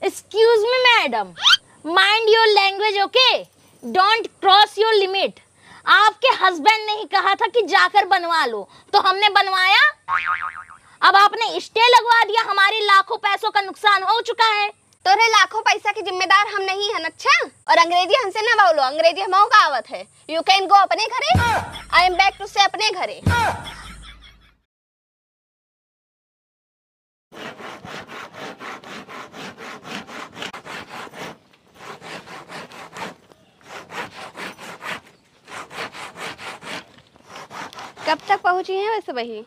Excuse me madam, mind your language okay, don't cross your limit. आपके husband ने ही कहा था कि जाकर बनवा लो, तो हमने बनवाया। अब आपने स्टे लगवा दिया, हमारे लाखों पैसों का नुकसान हो चुका है। तोरे लाखों पैसा की जिम्मेदार हम नहीं है। अच्छा, और अंग्रेजी हमसे ना बोलो, अंग्रेजी हमो का आवत है। यू कैन गो अपने घरे, आई एम बैक टू से अपने घरे। कब तक पहुंची हैं वैसे वही?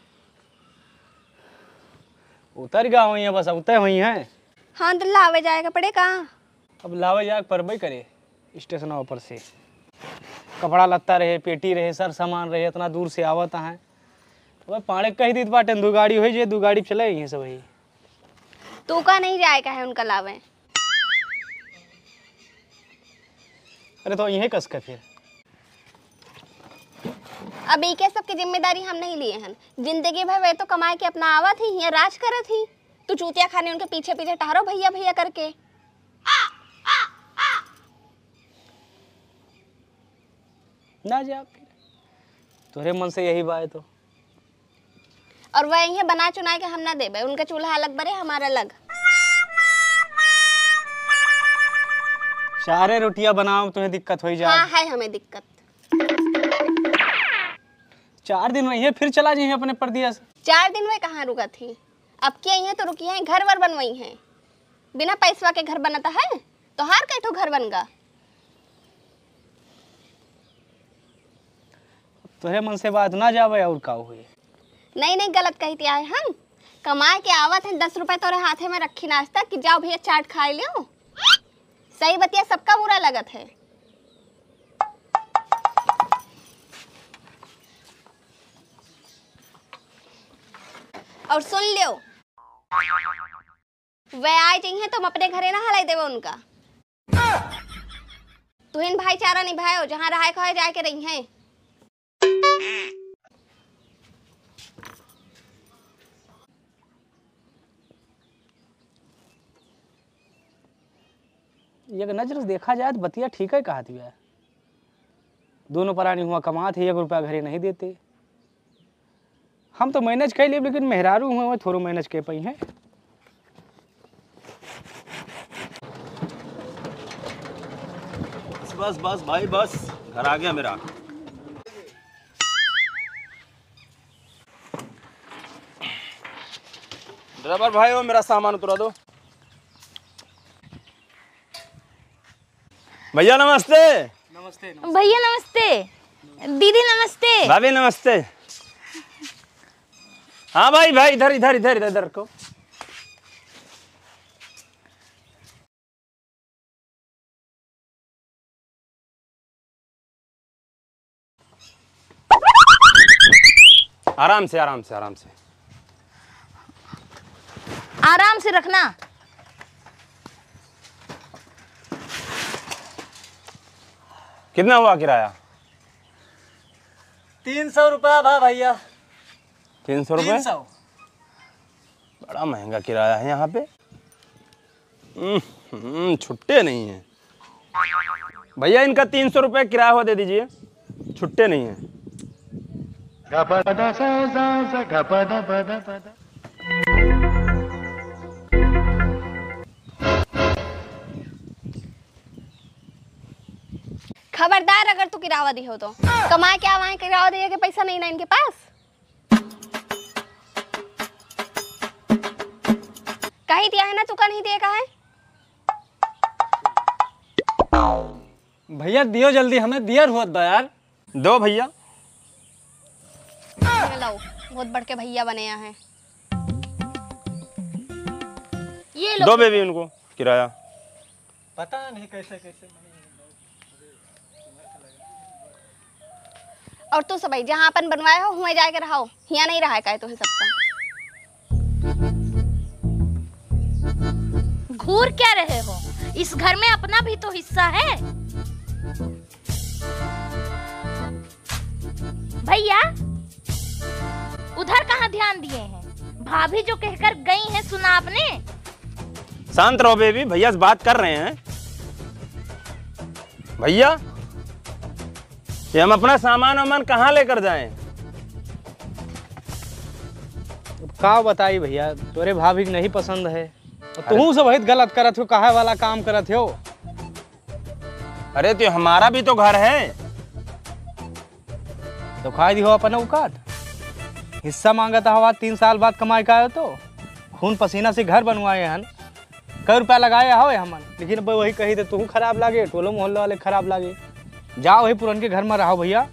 उतर गया हुई है, बस उतर हुई है। हाँ तो लावे जाएगा पड़े कहाँ? अब लावे जाए परबई करे स्टेशन ऊपर से। कपड़ा लत्ता रहे, पेटी रहे, सर सामान रहे, इतना दूर से आवत है। तो पाड़े कही दी बाटे दो गाड़ी हो जाए, दो गाड़ी चले गई सब वही। तू का नहीं जाएगा है उनका लावे? अरे तो यही कस का फिर। अब ये सब की जिम्मेदारी हम नहीं लिए हैं। जिंदगी भर वे तो कमाए के अपना आवा थी, यहाँ राज करे थी। तू चूतिया खाने उनके पीछे पीछे टहरो भैया भैया करके। ना जा फिर, तोरे मन से यही बात तो। और वह यही बना चुना के हम ना देबे, उनका चूल्हा अलग बरे हमारा अलग। सारे रोटियां बनाओ तुम्हें दिक्कत हो जा। हाँ है हमें दिक्कत। 4 दिन में ये फिर चला जाइए अपने परदिया से। 4 दिन में कहाँ रुका थी? अब क्या है तो रुकी है, घर वर बनवाई है। बिना पैसवा के घर बनता है तो हार कैठो घर बनगा। तोरे मन से बात ना जावे और का हुए। नहीं नहीं गलत कहती आए हम। कमाए के आवत है 10 रुपए तोरे हाथे में रखी नाश्ता कि जाओ भैया चाट खा लियो। सही बतिया सबका बुरा लगत है। और सुन लियो, वे आए चाहिए तुम अपने घरे ना हलाई देवे उनका। तुहिन भाईचारा निभायो, जहाँ रहाय खाए जाके रही है। ये नजर से देखा जाए तो बतिया ठीक है कहा दिया। दोनों प्राणी हुआ कमाते 1 रुपया घरे नहीं देते। हम तो मैनेज कर लिए, लेकिन मेहरारू हुए थोड़ा मैनेज कर पाई हैं। बस बस भाई बस, घर आ गया मेरा। ड्राइवर भाई वो मेरा सामान उतरा दो। भैया नमस्ते। नमस्ते। भैया नमस्ते, दीदी नमस्ते, भाभी नमस्ते। हाँ भाई भाई इधर इधर इधर इधर को। आराम से आराम से आराम से आराम से रखना। कितना हुआ किराया? 300 रुपया था भैया। 300 रुपये? बड़ा महंगा किराया है यहाँ पे। छुट्टे नहीं है भैया, इनका 300 रुपये किराया हो दे दीजिए, छुट्टे नहीं है। खबरदार अगर तू किरावा दी हो तो। कमाए क्या वहां किरावा दिए के पैसा नहीं ना इनके पास। कहीं दिया है ना, तू का नहीं दिए का है? भैया दियो जल्दी, हमें देर हुआ था यार। दो भैया। लाओ, बहुत बढ़ के भैया बने हैं। ये लो। दो बेबी उनको किराया। पता नहीं कैसे कैसे। और तू सब भाई जहाँ अपन बनवाए हो हुए जाके रहो, यहाँ नहीं रहा है तो है सबका। घूर क्या रहे हो? इस घर में अपना भी तो हिस्सा है। भैया उधर कहाँ ध्यान दिए हैं? भाभी जो कहकर गई हैं सुना आपने? शांत रहो बेबी, भैया से बात कर रहे हैं। भैया ये हम अपना सामान वामान कहाँ लेकर जाएं? का बताई भैया, तोरे भाभी के नहीं पसंद है, तू सब बहुत गलत करत हो, काहे वाला काम करत हो। अरे तो हमारा भी तो घर है। तो खाई दिहो अपना औकात, हिस्सा मांगता हवा। 3 साल बाद कमाई का आयो तो खून पसीना से घर बनवाए हन, कई रुपया लगाए हो हमन, लेकिन वही कही तो तू खराब लागे, टोलो मोहल्ले वाले खराब लागे। जाओ वही पुरन के घर में रहो भैया,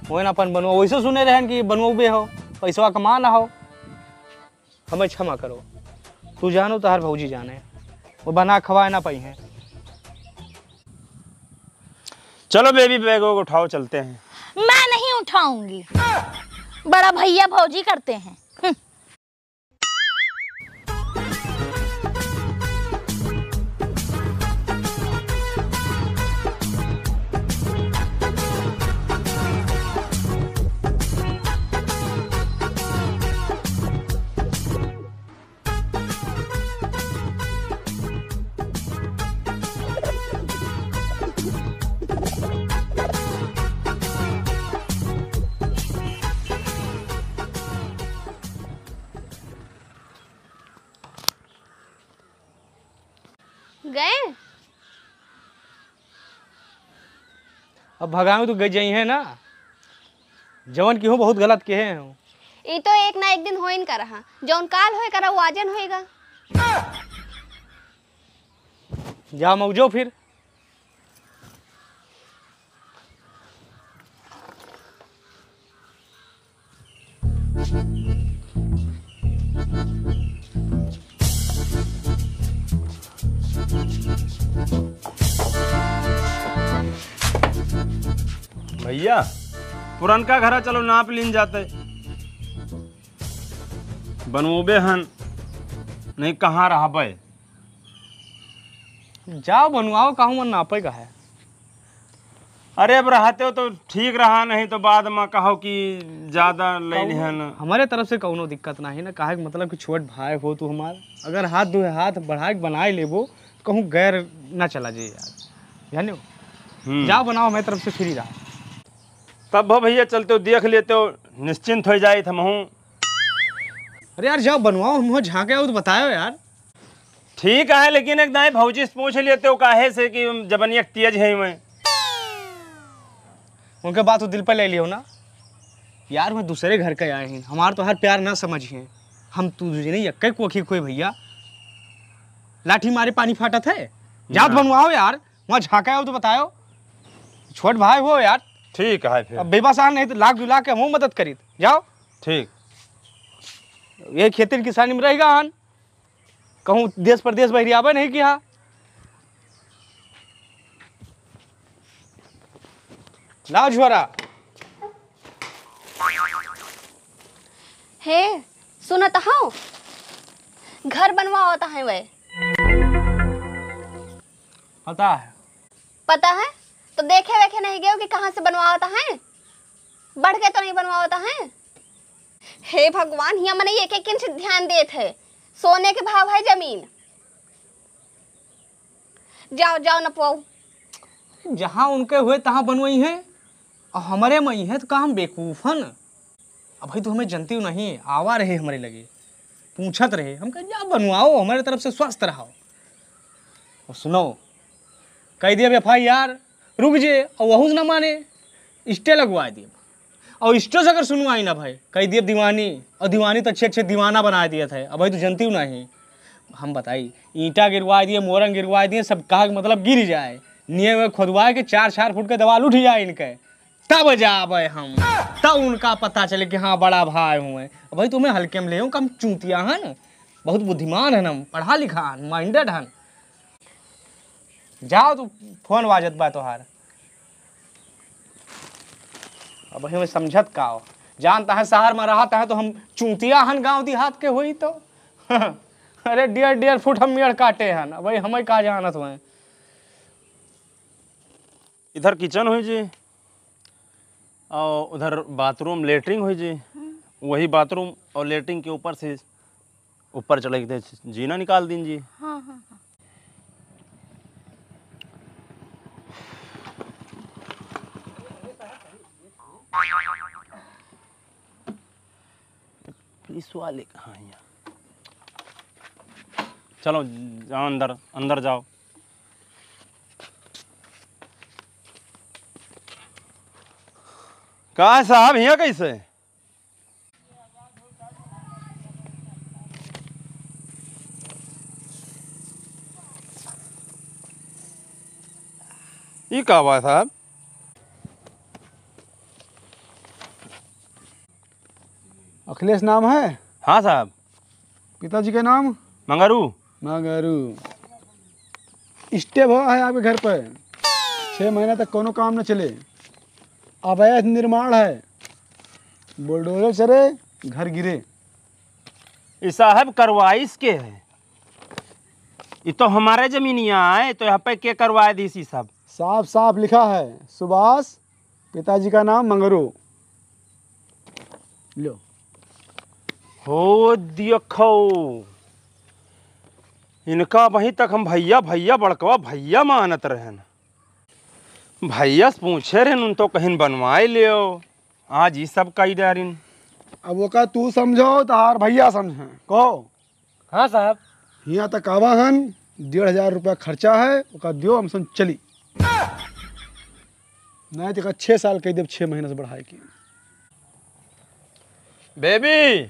वही ना अपन बनवाओ। वैसे सुने रहन कि बनवाबे हो, पैसा कमा ना हो। हमें क्षमा करो, तू जानो तो हर भौजी जाने, वो बना खवाए ना पाई हैं। चलो बेबी बैगों को उठाओ, चलते हैं। मैं नहीं उठाऊंगी, बड़ा भैया भौजी करते हैं। गए? अब भगावे तो गई जाई है ना, जवन की हूँ बहुत गलत के हैं। ये तो एक ना एक दिन हो इन करा, जौन काल होए करा वो आजन होएगा। जा मौजो फिर। भैया पुरनका घरा चलो नाप लीन जाते, बनवोबे हन नहीं कहाँ रहा बे। जाओ बनवाओ, कहूँ मन नापे का है। अरे अब रहते हो तो ठीक रहा, नहीं तो बाद में कहो कि ज्यादा ले लिहन। हमारे तरफ से कौनो दिक्कत नहीं ना, काहे के मतलब कि छोट भाई हो तू हमार, अगर हाथ दो हाथ बढ़ा के बनाए लेबो कहूँ गैर ना चला जाए यार, जानो। जाओ बनाओ, हमारी तरफ से फ्री रहा। तब हो भैया चलते हो, देख लेते हो, निश्चिंत हो जाए हम हूँ। अरे यार जाओ बनवाओ, हम झाँके आओ तो बताओ यार। ठीक है, लेकिन एक दाएं भौजी से पूछ लेते हो काहे से कि जबनिया तेज है मैं। उनके बात तो दिल पर ले लियो ना यार, मैं दूसरे घर के आए हैं, हमार तो हर प्यार ना समझिए। हम तुझे नहीं यक्के कोखी कोई भैया, लाठी मारे पानी फाटत है। जाओ तो बनवाओ यार, वहाँ झाँके आओ तो बताओ, छोट भाई हो यार। ठीक है फिर, अब बेबसान नहीं तो लाख 2 लाख के हम मदद करी। जाओ ठीक। ये खेती किसानी में रहेगा हन, कहूँ देश प्रदेश बहरियाबे नहीं किया। लाओ झोरा। हे सुनत हो, घर बनवा होता है वे, पता है। पता है तो देखे वेखे नहीं गए हो कि कहाँ से बनवा होता है? बढ़ के तो नहीं बनवा होता है। हे भगवान, हिया मैंने एक एक इंच ध्यान दे थे, सोने के भाव है जमीन। जाओ जाओ न पाओ। जहाँ उनके हुए तहाँ बनवाई है, और हमारे में है तो कहाँ हम बेवकूफन। अब भाई तो हमें जनती नहीं, आवा रहे हमारे लगे, पूछत रहे, हम कह जा बनवाओ, हमारे तरफ से स्वस्थ रहो। और सुनो, कह दिया FIR, रुक जे, और वहू ना माने, स्टे लगवा दिए, और स्टे से अगर सुनवाई ना भाई कह दिए दीवानी, और दीवानी तो अच्छे अच्छे दीवाना बना दिए थे। अब भाई तो जनती नहीं, हम बताई ईंटा गिरवा दिए, मोरंग गिरवा दिए, सब कहा मतलब गिर जाए, निये में खोदवाए के 4-4 फुट के दीवार उठ जाए इनके, तब जाबे हम, तब उनका पता चले कि हाँ बड़ा भाई हुए। भाई तुम्हें हल्के में ले हूँ, कम चूतिया हन, बहुत बुद्धिमान हन, हम पढ़ा लिखा हन, माइंडेड हन। जाओ तू, फोन बाजत बा तोहार। अब हमें समझत का हो, जानता है शहर में रहता है तो हम चूतिया हन, गांव देहात के हुई तो अरे 1.5 फुट हम मेड़ काटे हन, भाई हमें कहा जानत हुए। इधर किचन हुई जी, और उधर बाथरूम लेटरिन हुई जी। वही बाथरूम और लेटरिन के ऊपर से ऊपर चले गए, जीना निकाल दीन जी। हाँ हाँ हाँ। पुलिस वाले कहाँ हैं? चलो जाओ अंदर, अंदर जाओ। कहा है साहब, यहाँ कैसे? ये कहा हुआ है साहब? अखिलेश नाम है? हाँ साहब। पिताजी का नाम? मंगारू। मगरू। स्टे हुआ है आपके घर पर, 6 महीना तक कोनो काम न चले, अवैध निर्माण है, बुलडोजर चले घर गिरे। ये साहब करवाइस के है? ये तो हमारे जमीनिया है, तो यहाँ पे के करवाए दी सी सब? साफ साफ लिखा है सुभाष, पिताजी का नाम मंगरू। लो हो देखो, इनका वहीं तक हम भैया भैया बड़कवा भैया मानत रहन। भैया से पूछे रहन उन तो कहीं बनवाए लियो, आज ये सब कई डारिन। अब वो का तू समझो तार भैया समझे कहो। हाँ साहब। यहाँ तक आवा हन, 1,500 रुपया खर्चा है, वो दियो हम सुन चली। नहीं तो 6 साल कह दे, 6 महीने से बढ़ाए की। बेबी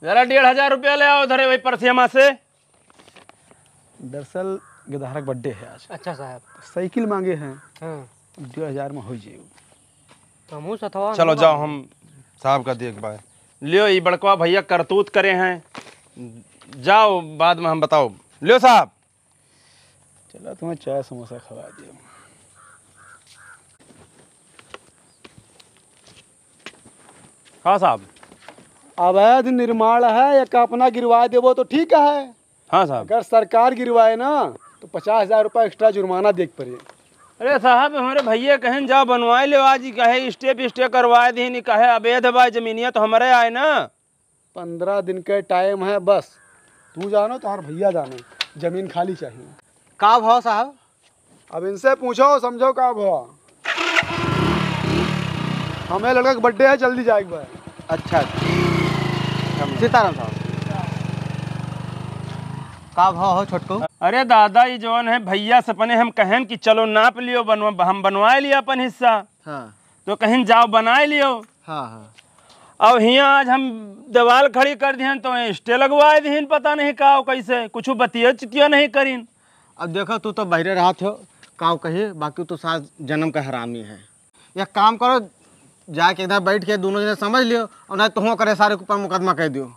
जरा 1,500 रुपया ले आओ उधर वही परसियामा से। दरअसल गिधारक बर्थडे है आज। अच्छा साहब। साइकिल मांगे हैं, हाँ 1,500 में हो जाएगा। तो मुँह सथवा। चलो जाओ, हम साहब का देख भाई लियो। ये बड़कवा भैया करतूत करे हैं, जाओ बाद में हम बताओ। लियो साहब। चलो तुम्हें चाय समोसा खवा दिया। हाँ साहब। अवैध निर्माण है, या का अपना गिरवा देवो तो ठीक है। हाँ साहब। अगर सरकार गिरवाए ना तो 50,000 रुपया एक्स्ट्रा जुर्माना देख पड़े। अरे साहब हमारे भैया कहें जाओ बनवाए लो, आज ही कहे स्टे करवाए दी, नहीं कहे अवैध बा जमीनिया तो हमारे आए ना। 15 दिन के टाइम है बस, तू जानो तो हर भैया जानो, जमीन खाली चाहिए। का भाव साहब? अब इनसे पूछो समझो का भाव। हमें लड़का का बर्थडे है, जल्दी जाएगा भाई। अच्छा सीताराम साहब, का भाव हो छोटको? अरे दादा ये जवान है भैया सपने हम कहें कि चलो नाप लियो, हम बनवाए लिया अपन हिस्सा। हाँ तो कहीं जाओ बनाए लियो। हाँ हाँ। अब यहाँ आज हम दीवार खड़ी कर दिहन तो स्टे लगवाए दिहन, पता नहीं का कैसे कुछ बतिया चितिया नहीं करीन। अब देखो तू तो बहरे रहा थे का कही, बाकी तो सास जन्म का हरामी है। यह काम करो, जाके इधर बैठ के दोनों जने समझ लियो, और नहीं तो करे सारे के ऊपर मुकदमा कह दियो।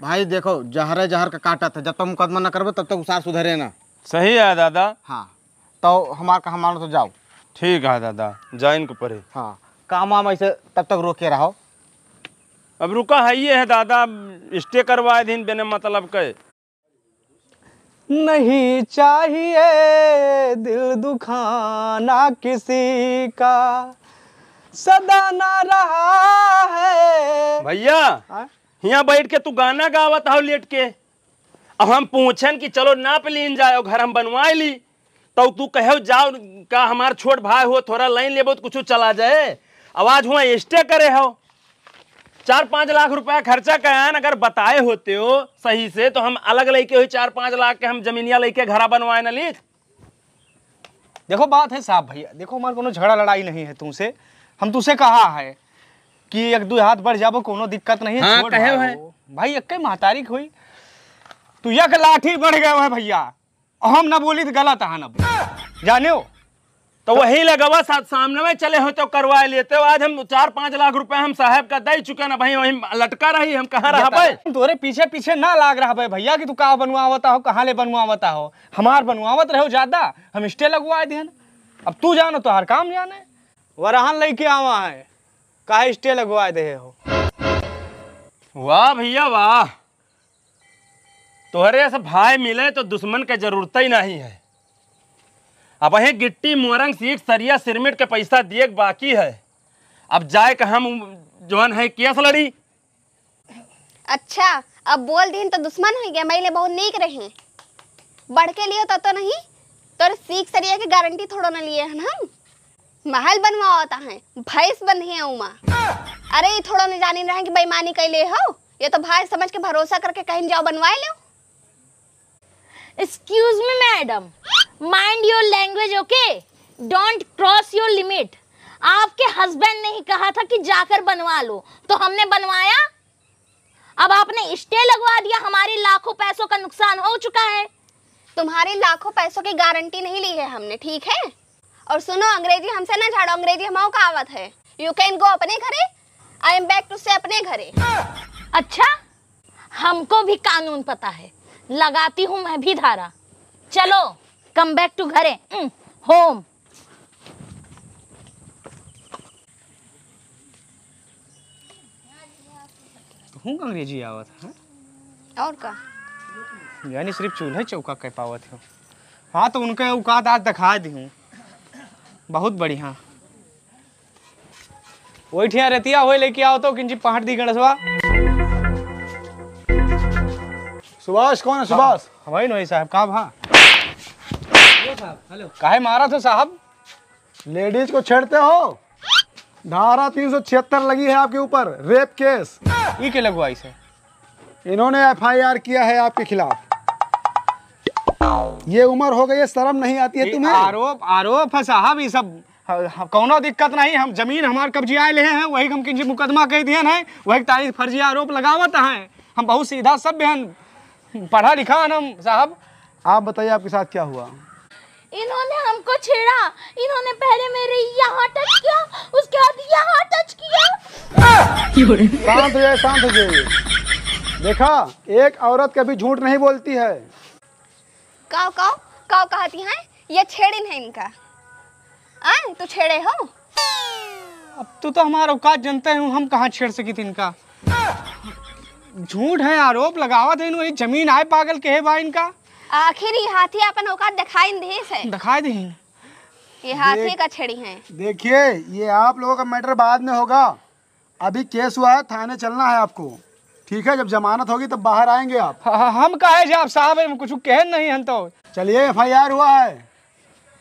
भाई देखो जहर जहर का काटा था, जब तक मुकदमा न करबो तब तक सार सुधरे ना। सही है दादा। हाँ तो हमार कहा मानो तो जाओ। ठीक है दादा, जाओ इनको परे। हाँ काम वाम ऐसे तब तक रोके रहो। अब रुका है ये है दादा, स्टे करवाए दिन बिना मतलब के। नहीं चाहिए दिल दुखाना किसी का, सदा ना रहा है। भैया यहाँ बैठ के तू गाना गावत हो लेट के, अब हम पूछन कि चलो नाप लीन जाओ घर हम बनवाए ली, तो तू कहो जाओ का हमार छोट भाई हो, थोड़ा लाइन लेबो तो कुछ चला जाए। आवाज हुआ स्टे करे हो, 4-5 लाख रुपया खर्चा कयान अगर बताए होते हो सही से तो हम अलग लेके हुई 4-5 लाख के हम जमीनिया लेके घरा बनवाए न ली। देखो बात है साहब भैया, देखो हमारे कोनो झगड़ा लड़ाई नहीं है तुमसे, हम तुझसे कहा है कि 1-2 हाथ बढ़ जाबो, कोनो दिक्कत नहीं है। हाँ, छोड़ कहे भाई है। वो। भाई एक महतारी हुई तू एक लाठी बढ़ गए है भैया, हम ना बोली तो गलत है ना जाने हो। तो वही लगवा साथ सामने में चले हो तो करवा लेते हो। आज हम 4-5 लाख रुपए हम साहब का दे चुके ना भाई, वही लटका रही हम कहाँ रहा भाई। तोरे पीछे पीछे ना लाग रहा भाई भैया कि तू कहाँ बनवावता हो, कहाँ ले बनवावता हो। हमार बनवावत रहो ज्यादा, हम स्टे लगवा दिए। अब तू जानो तो हर काम जाने, वरहान लेके आवा है काहे स्टे लगवा दे हो। वाह भैया वाह, तोहरे से भाई मिले तो दुश्मन के जरूरत ही नहीं है। अब वही गिट्टी मोरंग सीट सरिया सिरमिट के पैसा दिए बाकी है, अब जाए कि हम जवान है केस लड़ी। अच्छा अब बोल दिन तो दुश्मन हो गया, मैले बहुत नीक रहे बढ़ के लिए तो नहीं, तो सीख सरिया की गारंटी थोड़ा ना लिए हैं हम। महल बनवाता है, भैंस बंधी है उमा। अरे ये थोड़ा न जानी रहे कि बेईमानी कैले हो, ये तो भाई समझ के भरोसा करके कहीं जाओ बनवाए लो। Excuse me madam, mind your language okay, don't cross your limit. आपके हस्बैंड ने ही कहा था कि जाकर बनवा लो, तो हमने बनवाया। अब आपने स्टे लगवा दिया, हमारे लाखों पैसों का नुकसान हो चुका है। तुम्हारी लाखों पैसों की गारंटी नहीं ली है हमने, ठीक है। और सुनो, अंग्रेजी हमसे ना झाड़ो, अंग्रेजी हमारी कहावत है, यू कैन गो अपने घरे, आई एम बैक टू से अपने घरे। अच्छा, हमको भी कानून पता है, लगाती हूँ मैं भी धारा। चलो कम बैक टू घरे, होम। हूँ अंग्रेजी आवत है और का यानी सिर्फ चूल्हे चौका कह पावत हो। हाँ तो उनके औकात आज दिखा दी हूँ, बहुत बढ़िया। वही ठिया रहतिया वही लेके आओ तो किंची पहाड़ दी गणसवा। सुभाष कौन है सुभाष? वही नहीं साहब का भा काहे मारा था साहब? लेडीज को छेड़ते हो, धारा 376 लगी है आपके ऊपर, रेप केस। ये के लगवाई से? इन्होंने एफआईआर किया है आपके खिलाफ। ये उम्र हो गई है, शर्म नहीं आती है तुम्हें? आरोप है साहब, ये सब कौनो दिक्कत नहीं। हम जमीन हमारे कब्जिया ले हैं, वही हम किसी मुकदमा कह दिए हैं, वही तारीख फर्जी आरोप लगावत हैं। हम बहुत सीधा सभ्य हैं, पढ़ा लिखा है हम साहब। आप बताइए आपके साथ क्या हुआ? इन्होंने हमको छेड़ा, इन्होंने पहले मेरे यहाँ टच किया, उसके बाद यहाँ टच किया। शांत हो जाइए, शांत हो जाइए। देखा, एक औरत कभी झूठ नहीं बोलती है। काव काव काव कहती हैं, ये छेड़ी नहीं इनका। आए तू छेड़े हो? अब तू तो हमारा औकात जनते हैं, हम कहाँ छेड़ सकी थी इनका। झूठ है, आरोप लगावत है, वही जमीन आए पागल के है भाई इनका। आखिर ये हाथी अपन औकात दिखाई दे से, दिखाई दी। ये हाथी का छेड़ी है। देखिए, ये आप लोगों का मैटर बाद में होगा, अभी केस हुआ है, थाने चलना है आपको, ठीक है? जब जमानत होगी तब बाहर आएंगे आप। हम कहे जब साहब हम कुछ कह नहीं हम तो। चलिए, एफआईआर हुआ है,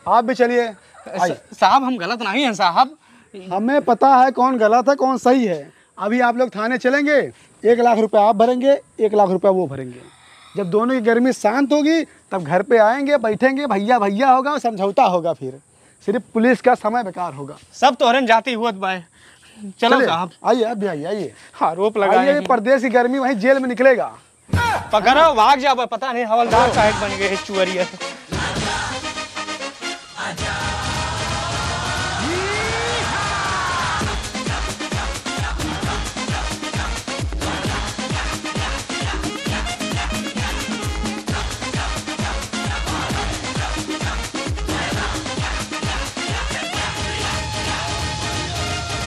आप भी चलिए। साहब हम गलत नहीं हैं साहब, हमें पता है कौन गलत है कौन सही है। अभी आप लोग थाने चलेंगे, 1 लाख रुपए आप भरेंगे, 1 लाख रुपए वो भरेंगे। जब दोनों की गर्मी शांत होगी तब घर पे आएंगे, बैठेंगे, भैया भैया होगा, समझौता होगा। फिर सिर्फ पुलिस का समय बेकार होगा। सब तोहरन जाती हुआ बाय। चलो साहब, आइए, अब भी आइए, आइए आरोप लगाए। परदेश की गर्मी वहीं जेल में निकलेगा। पकड़ो, भाग जाओ, पता नहीं हवलदार साहब बन गए चुअरिया।